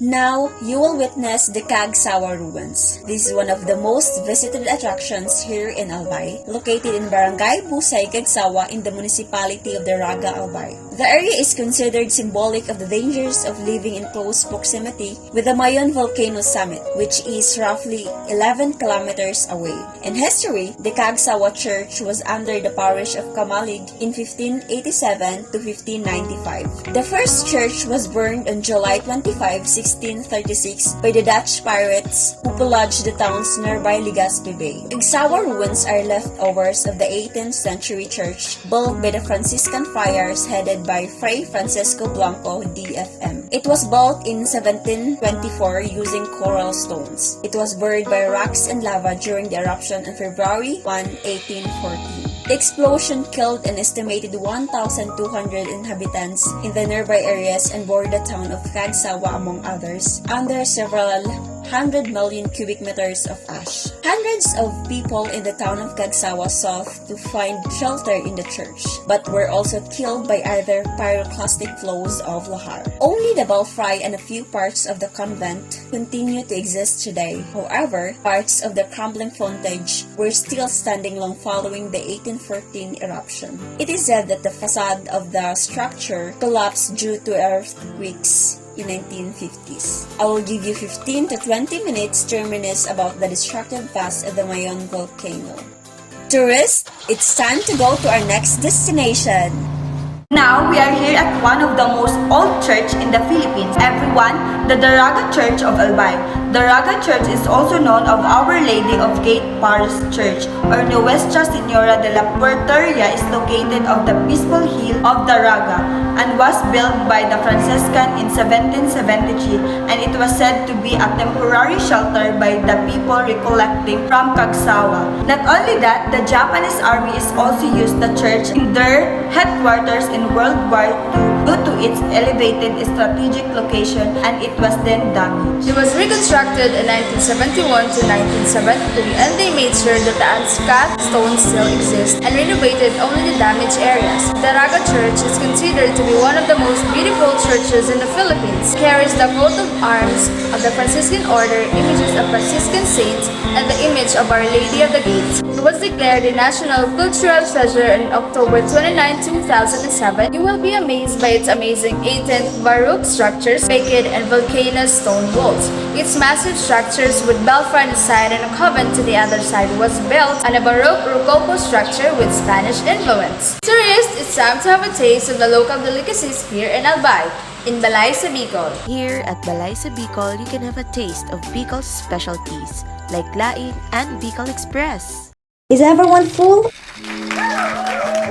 Now, you will witness the Cagsawa ruins. This is one of the most visited attractions here in Albay, located in Barangay Busay, Cagsawa in the municipality of Daraga, Albay. The area is considered symbolic of the dangers of living in close proximity with the Mayon volcano summit, which is roughly 11 kilometers away. In history, the Cagsawa church was under the parish of Kamalig in 1587 to 1595. The first church was burned on July 25, 1636 by the Dutch pirates who pillaged the town's nearby Legazpi Bay. Cagsawa ruins are leftovers of the 18th century church built by the Franciscan friars headed by Fray Francisco Blanco, DFM. It was built in 1724 using coral stones. It was buried by rocks and lava during the eruption on February 1, 1814. The explosion killed an estimated 1,200 inhabitants in the nearby areas and bore the town of Cagsawa, among others, under several 100 million cubic meters of ash. Hundreds of people in the town of Cagsawa sought to find shelter in the church, but were also killed by either pyroclastic flows of lahar. Only the belfry and a few parts of the convent continue to exist today. However, parts of the crumbling frontage were still standing long following the 1814 eruption. It is said that the facade of the structure collapsed due to earthquakes in 1950s. I will give you 15 to 20 minutes to reminisce about the destructive past of the Mayon volcano. Tourists, it's time to go to our next destination. Now, we are here at one of the most old church in the Philippines. Everyone, the Daraga Church of Albay. Daraga Church is also known of Our Lady of Gate Paris Church, or Nuestra Señora de la Puerteria, is located on the peaceful hill of Daraga and was built by the Franciscan in 1773, and it was said to be a temporary shelter by the people recollecting from Cagsawa. Not only that, the Japanese army is also used the church in their headquarters in World War II due to its elevated strategic location, and it was then damaged. It was reconstructed in 1971 to 1973, and they made sure that the unscathed stones still exist and renovated only the damaged areas. The Daraga Church is considered to be one of the most beautiful churches in the Philippines. It carries the coat of arms of the Franciscan Order, images of Franciscan saints, and the image of Our Lady of the Gates. It was declared a national cultural treasure on October 29, 2007. You will be amazed by its amazing 18th Baroque structures, facade, and volcano stone walls. Its massive structures with belfry on the side and a convent to the other side was built on a Baroque Rococo structure with Spanish influence. Tourists, it's time to have a taste of the local delicacies here in Albay, in Balay sa Bicol. Here at Balay sa Bicol, you can have a taste of Bicol's specialties like laing and Bicol Express. Is everyone full?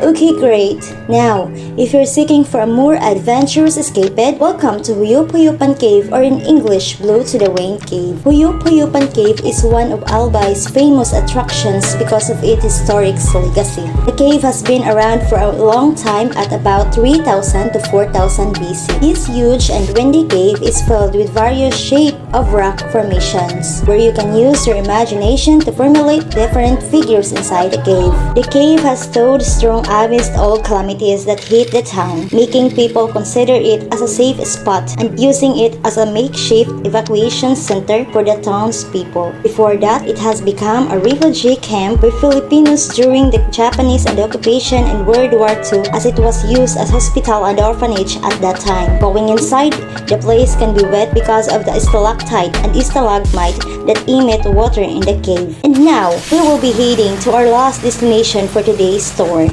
Okay, great. Now, if you're seeking for a more adventurous escapade, welcome to Huyup-Huyupan Cave, or in English, Blow to the Wind Cave. Huyup-Huyupan Cave is one of Albay's famous attractions because of its historic legacy. The cave has been around for a long time at about 3000 to 4000 BC. This huge and windy cave is filled with various shapes of rock formations, where you can use your imagination to formulate different figures inside the cave. The cave has stood strong amidst all calamities that hit the town, making people consider it as a safe spot and using it as a makeshift evacuation center for the townspeople. Before that, it has become a refugee camp for Filipinos during the Japanese occupation in World War II, as it was used as hospital and orphanage at that time. Going inside, the place can be wet because of the stalactite and stalagmite that emit water in the cave. And now, we will be heading to our last destination for today's tour.